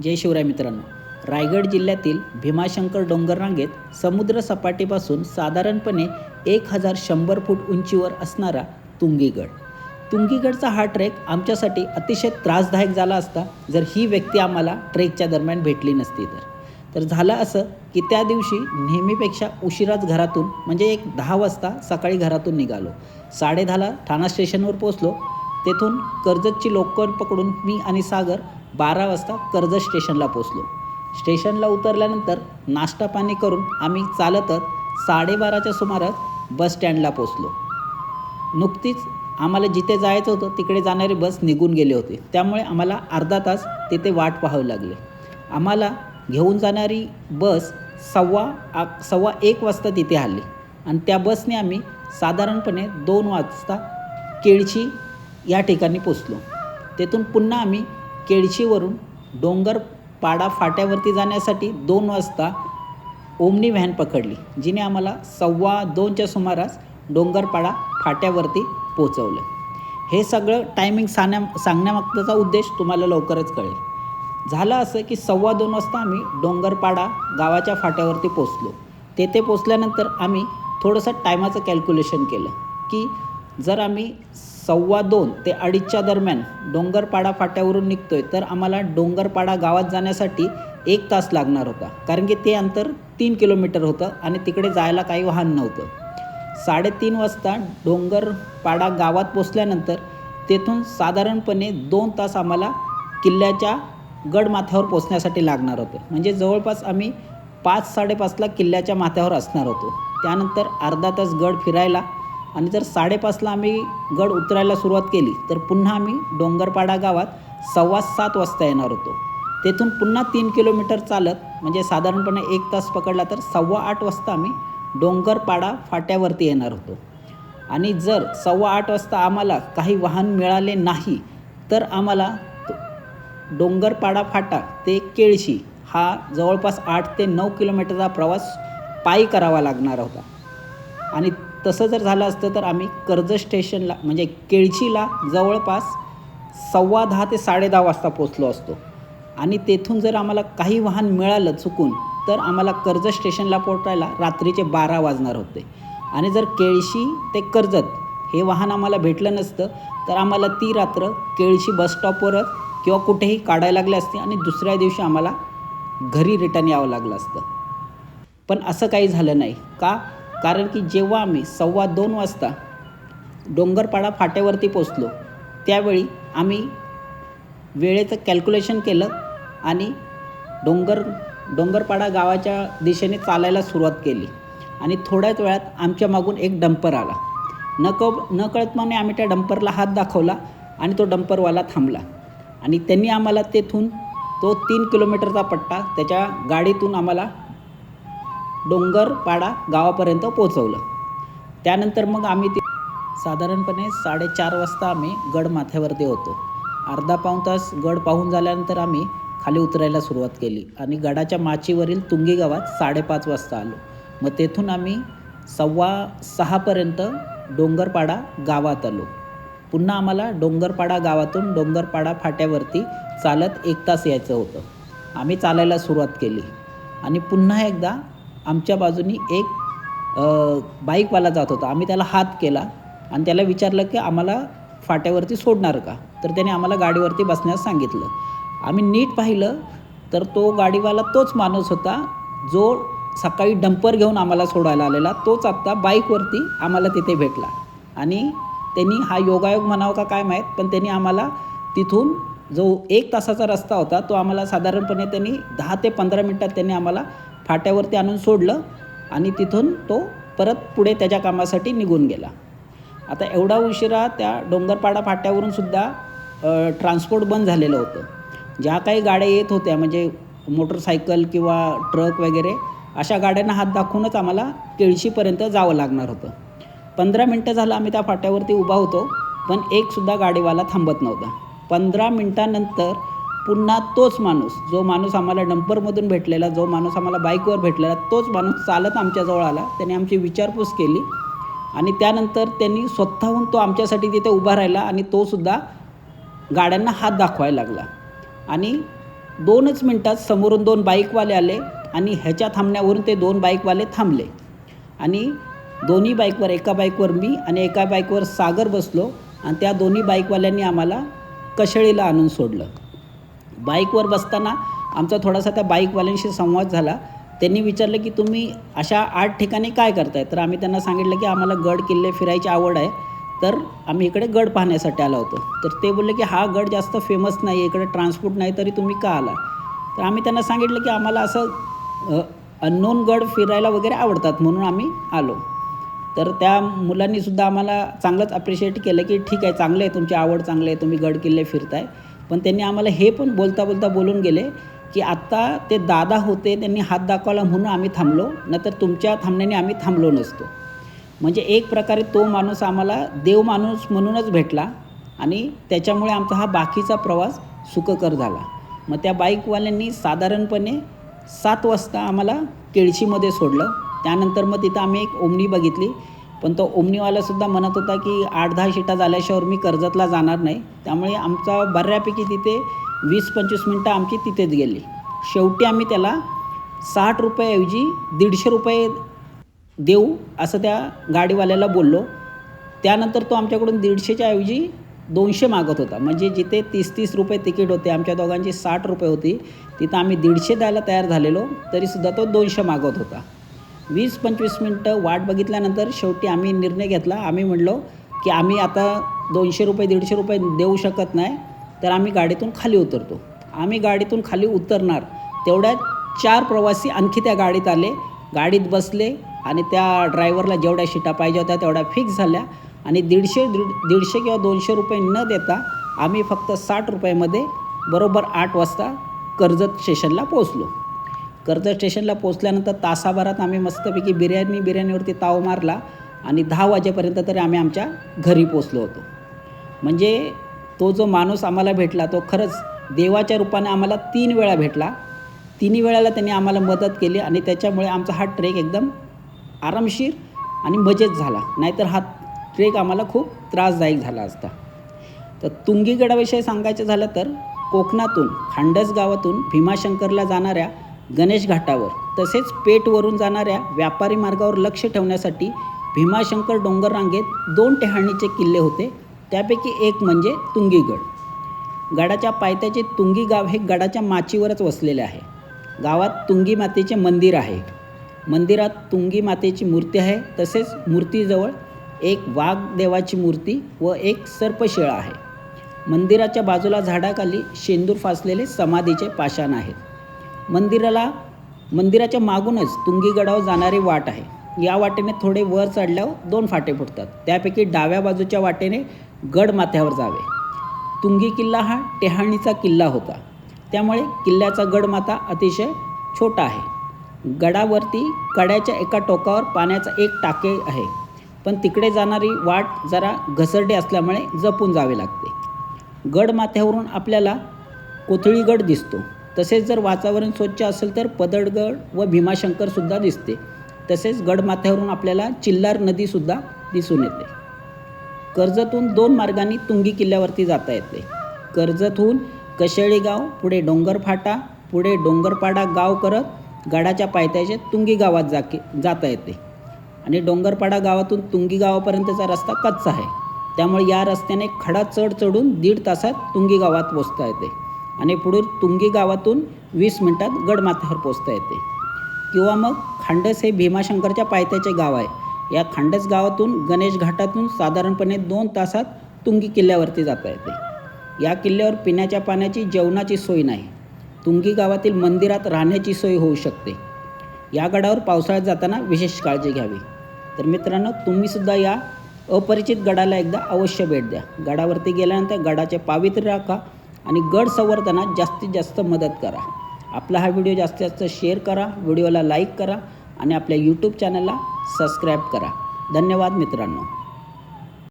जय शिवराय मित्रांनो, रायगड जिल्ह्यातील भीमाशंकर डोंगररांगेत समुद्र सपाटीपासून साधारणपणे 1100 फूट उंचीवर असणारा तुंगीगड. तुंगीगडचा हा ट्रेक आमच्यासाठी अतिशय त्रासदायक झाला असता जर ही व्यक्ती आम्हाला ट्रेकच्या दरम्यान भेटली नसती तर झालं असं की त्या दिवशी नेहमीपेक्षा उशिराच घरातून म्हणजे एक 10 वाजता सकाळी घरातून निघालो. 10:30ला ठाणा स्टेशनवर पोचलो. तेथून कर्जतची लोकल पकडून मी आणि सागर 12 वाजता कर्जत स्टेशनला पोचलो. स्टेशनला उतरल्यानंतर नाश्ता पाणी करून आम्ही चालतच 12:30च्या सुमारास बस स्टँडला पोचलो. नुकतीच आम्हाला जिथे जायचं होतं तिकडे जाणारी बस निघून गेले होते, त्यामुळे आम्हाला अर्धा तास तिथे वाट पाहावी लागली. आम्हाला घेऊन जाणारी बस सव्वा एक वाजता तिथे आली आणि त्या बसने आम्ही साधारणपणे 2 वाजता केळशी या ठिकाणी पोचलो. तेथून पुन्हा आम्ही केळशीवरून डोंगरपाडा फाट्यावरती जाण्यासाठी 2 वाजता ओमनी व्हॅन पकडली, जिने आम्हाला 1:15च्या सुमारास डोंगरपाडा फाट्यावरती पोचवलं. हे सगळं टायमिंग सांगण्यामागचा उद्देश तुम्हाला लवकरच कळेल. झालं असं की 2:15 वाजता आम्ही डोंगरपाडा गावाच्या फाट्यावरती पोचलो. तेथे पोचल्यानंतर आम्ही थोडंसं टायमाचं कॅल्क्युलेशन केलं की जर आम्ही 2:15 ते 2:30च्या दरम्यान डोंगरपाडा फाट्यावरून निघतोय तर आम्हाला डोंगरपाडा गावात जाण्यासाठी 1 तास लागणार होता, कारण की ते अंतर 3 किलोमीटर होतं आणि तिकडे जायला काही वाहन नव्हतं. 3:30 वाजता डोंगरपाडा गावात पोचल्यानंतर तेथून साधारणपणे 2 तास आम्हाला किल्ल्याच्या गडमाथ्यावर पोचण्यासाठी लागणार होतं. म्हणजे जवळपास आम्ही 5-5:30ला किल्ल्याच्या माथ्यावर असणार होतो. त्यानंतर अर्धा तास गड फिरायला आणि जर 5:30ला आम्ही गड उतरायला सुरुवात केली तर पुन्हा आम्ही डोंगरपाडा गावात 7:15 वाजता येणार होतो. तेथून पुन्हा 3 किलोमीटर चालत म्हणजे साधारणपणे 1 तास पकडला तर 7:15 वाजता आम्ही डोंगरपाडा फाट्यावरती येणार होतो. आणि जर 7:15 वाजता आम्हाला काही वाहन मिळाले नाही तर आम्हाला डोंगरपाडा फाटा ते केळशी हा जवळपास 8 ते 9 किलोमीटरचा प्रवास पायी करावा लागणार होता. आणि तसं जर झालं असतं तर आम्ही कर्जत स्टेशनला म्हणजे केळशीला जवळपास 10:15 ते 10:30 वाजता पोचलो असतो. आणि तेथून जर आम्हाला काही वाहन मिळालं चुकून तर आम्हाला कर्जत स्टेशनला पोहोचायला रात्रीचे 12 वाजणार होते. आणि जर केळशी ते कर्जत हे वाहन आम्हाला भेटलं नसतं तर आम्हाला ती रात्र केळशी बसस्टॉपवरच किंवा कुठेही काढायला लागले असते आणि दुसऱ्या दिवशी आम्हाला घरी रिटर्न यावं लागलं असतं. पण असं काही झालं नाही. का? कारण की जेव्हा आम्ही 2:15 वाजता डोंगरपाडा फाट्यावरती पोचलो त्यावेळी आम्ही वेळेचं कॅल्क्युलेशन केलं आणि डोंगरपाडा गावाच्या दिशेने चालायला सुरुवात केली. आणि थोड्याच वेळात आमच्या मागून एक डंपर आला. नकळतपणे आम्ही त्या डंपरला हात दाखवला आणि तो डंपरवाला थांबला आणि त्यांनी आम्हाला तेथून तो 3 किलोमीटरचा पट्टा त्याच्या गाडीतून आम्हाला डोंगरपाडा गावापर्यंत पोचवलं. त्यानंतर मग आम्ही साधारणपणे 4:30 वाजता आम्ही गडमाथ्यावरती होतो. अर्धा-पाऊण तास गड पाहून झाल्यानंतर आम्ही खाली उतरायला सुरुवात केली आणि गडाच्या माचीवरील तुंगी गावात 5:30 वाजता आलो. मग तेथून आम्ही 5:15पर्यंत डोंगरपाडा गावात आलो. पुन्हा आम्हाला डोंगरपाडा गावातून डोंगरपाडा फाट्यावरती चालत 1 तास यायचं होतं. आम्ही चालायला सुरुवात केली आणि पुन्हा एकदा आमच्या बाजूनी एक बाईकवाला जात होता. आम्ही त्याला हात केला आणि त्याला विचारलं की आम्हाला फाट्यावरती सोडणार का? तर त्याने आम्हाला गाडीवरती बसण्यास सांगितलं. आम्ही नीट पाहिलं तर तो गाडीवाला तोच माणूस होता जो सकाळी डंपर घेऊन आम्हाला सोडायला आलेला. तोच आत्ता बाईकवरती आम्हाला तिथे भेटला आणि त्यांनी हा योगायोग म्हणावं का काय माहीत, पण त्यांनी आम्हाला तिथून जो 1 तासाचा रस्ता होता तो आम्हाला साधारणपणे त्यांनी 10 ते 15 मिनटात त्यांनी आम्हाला फाट्यावरती आणून सोडलं आणि तिथून तो परत पुढे त्याच्या कामासाठी निघून गेला. आता एवढा उशिरा त्या डोंगरपाडा फाट्यावरून सुद्धा ट्रान्सपोर्ट बंद झालेलं होतं. ज्या काही गाड्या येत होत्या म्हणजे मोटरसायकल किंवा ट्रक वगैरे अशा गाड्यांना हात दाखवूनच आम्हाला केळशीपर्यंत जावं लागणार होतं. 15 मिनटं झालं आम्ही त्या फाट्यावरती उभा होतो, पण एकसुद्धा गाडीवाला थांबत नव्हता. 15 मिनटानंतर पुन्हा तोच माणूस, जो माणूस आम्हाला डंपरमधून भेटलेला, जो माणूस आम्हाला बाईकवर भेटलेला, तोच माणूस चालत आमच्याजवळ आला. त्याने आमची विचारपूस केली आणि त्यानंतर त्यांनी स्वतःहून तो आमच्यासाठी तिथे उभा राहिला आणि तोसुद्धा गाड्यांना हात दाखवायला लागला. आणि 2च मिनटात समोरून 2 बाईकवाले आले आणि ह्याच्या थांबण्यावरून ते 2 बाईकवाले थांबले आणि दोन्ही बाईकवर, एका बाईकवर मी आणि एका बाईकवर सागर बसलो आणि त्या दोन्ही बाईकवाल्यांनी आम्हाला कशेळीला आणून सोडलं. बाईकवर बसताना आमचा थोडासा त्या बाईकवाल्यांशी संवाद झाला. त्यांनी विचारलं की तुम्ही अशा 8 ठिकाणी काय करताय? तर आम्ही त्यांना सांगितलं की आम्हाला गड किल्ले फिरायची आवड आहे, तर आम्ही इकडे गड पाहण्यासाठी आलो होतो. तर ते बोलले की हा गड जास्त फेमस नाही आहे, इकडे ट्रान्सपोर्ट नाही, तरी तुम्ही का आला? तर आम्ही त्यांना सांगितलं की आम्हाला असं अननोन गड फिरायला वगैरे आवडतात म्हणून आम्ही आलो. तर त्या मुलांनीसुद्धा आम्हाला चांगलंच अप्रिशिएट केलं की ठीक आहे, चांगलं आहे, तुमची आवड चांगली आहे, तुम्ही गड किल्ले फिरताय. पण त्यांनी आम्हाला हे पण बोलता बोलता बोलून गेले की आत्ता ते दादा होते, त्यांनी हात दाखवला म्हणून आम्ही थांबलो, नाहीतर तुमच्या थांबण्याने आम्ही थांबलो नसतो. म्हणजे एक प्रकारे तो माणूस आम्हाला देव माणूस म्हणूनच भेटला आणि त्याच्यामुळे आमचा हा बाकीचा प्रवास सुखकर झाला. मग त्या बाईकवाल्यांनी साधारणपणे 7 वाजता आम्हाला केळशीमध्ये सोडलं. त्यानंतर मग तिथं आम्ही एक ओमनी बघितली, पण तो ओमनीवालासुद्धा म्हणत होता की 8-10 शीटा झाल्याशिवाय मी कर्जतला जाणार नाही. त्यामुळे आमचा बऱ्यापैकी तिथे 20-25 मिनटं आमची तिथेच गेली. शेवटी आम्ही त्याला 60 रुपयाऐवजी 150 रुपये देऊ असं त्या गाडीवाल्याला बोललो. त्यानंतर तो आमच्याकडून 150च्या ऐवजी 200 मागत होता. म्हणजे जिथे 30-30 रुपये तिकीट होते, आमच्या दोघांची 60 रुपये होती, तिथं आम्ही 150 द्यायला तयार झालेलो, तरीसुद्धा तो 200 मागत होता. 20-25 मिनटं वाट बघितल्यानंतर शेवटी आम्ही निर्णय घेतला. आम्ही म्हणलो की आम्ही आता 200 रुपये 150 रुपये देऊ शकत नाही, तर आम्ही गाडीतून खाली उतरतो. आम्ही गाडीतून खाली उतरणार तेवढ्यात 4 प्रवासी आणखी त्या गाडीत आले, गाडीत बसले आणि त्या ड्रायव्हरला जेवढ्या शीटा पाहिजे होत्या तेवढ्या फिक्स झाल्या आणि 150 किंवा 200 रुपये न देता आम्ही फक्त 60 रुपयामध्ये बरोबर 8 वाजता कर्जत स्टेशनला पोचलो. कर्जत स्टेशनला पोचल्यानंतर तासाभरात आम्ही मस्तपैकी बिर्याणीवरती ताव मारला आणि 10 वाजेपर्यंत तरी आम्ही आमच्या घरी पोचलो होतो. म्हणजे तो जो माणूस आम्हाला भेटला तो खरंच देवाच्या रूपाने आम्हाला 3 वेळा भेटला. 3 वेळेला त्यांनी आम्हाला मदत केली आणि त्याच्यामुळे आमचा हा ट्रेक एकदम आरामशीर आणि मजेत झाला. नाहीतर हा ट्रेक आम्हाला खूप त्रासदायक झाला असता. तर तुंगीगडाविषयी सांगायचं झालं तर कोकणातून खांडस गावातून भीमाशंकरला जाणाऱ्या गणेश घाटावर तसेच पेठवरून जाणाऱ्या व्यापारी मार्गावर लक्ष ठेवण्यासाठी भीमाशंकर डोंगर रांगेत 2 टेहाळणीचे किल्ले होते. त्यापैकी एक म्हणजे तुंगीगड. गडाच्या पायथ्याचे तुंगी गाव हे गडाच्या माचीवरच वसलेले आहे. गावात तुंगी मातेचे मंदिर आहे. मंदिरात तुंगी मातेची मूर्ती आहे. तसेच मूर्तीजवळ एक वाघ देवाची मूर्ती व एक सर्पशिळा आहे. मंदिराच्या बाजूला झाडाखाली शेंदूर फासलेले समाधीचे पाषाण आहेत. मंदिराच्या मागूनच तुंगीगडावर जाणारी वाट आहे. या वाटेने थोडे वर चढल्यावर 2 फाटे फुटतात. त्यापैकी डाव्या बाजूच्या वाटेने गड माथ्यावर जावे. तुंगी किल्ला हा टेहाळणीचा किल्ला होता, त्यामुळे किल्ल्याचा गडमाथा अतिशय छोटा आहे. गडावरती कड्याच्या एका टोकावर पाण्याचा एक टाके आहे, पण तिकडे जाणारी वाट जरा घसरडी असल्यामुळे जपून जावे लागते. गडमाथ्यावरून आपल्याला कोथळीगड दिसतो. तसेच जर वातावरण स्वच्छ असेल तर पदडगड व भीमाशंकरसुद्धा दिसते. तसेच गडमाथ्यावरून आपल्याला चिल्लार नदीसुद्धा दिसून येते. कर्जतहून 2 मार्गांनी तुंगी किल्ल्यावरती जाता येते. कर्जतहून कशेळी गाव, पुढे डोंगरफाटा, पुढे डोंगरपाडा गाव करत गडाच्या पायथ्याचे तुंगी गावात जाता येते. आणि डोंगरपाडा गावातून तुंगी गावापर्यंतचा रस्ता कच्चा आहे, त्यामुळे या रस्त्याने खडा चढून 1.5 तासात तुंगी गावात पोचता येते आणि पुढे तुंगी गावातून 20 मिनिटात गडमाथ्यावर पोचता येते. किंवा मग खांडस हे भीमाशंकरच्या पायथ्याचे गाव आहे. या खांडस गावातून गणेश घाटातून साधारणपणे 2 तासात तुंगी किल्ल्यावरती जाता येते. या किल्ल्यावर पिण्याच्या पाण्याची, जेवणाची सोय नाही. तुंगी गावातील मंदिरात राहण्याची सोय होऊ शकते. या गडावर पावसाळ्यात जाताना विशेष काळजी घ्यावी. तर मित्रांनो, तुम्हीसुद्धा या अपरिचित गडाला एकदा अवश्य भेट द्या. गडावरती गेल्यानंतर गडाचे पावित्र्य राखा आणि गड संवर्धनात जास्तीत जास्त मदत करा. आपला हा व्हिडिओ जास्तीत जास्त शेअर करा, व्हिडिओला लाईक करा आणि आपल्या यूट्यूब चॅनलला सबस्क्राईब करा. धन्यवाद मित्रांनो.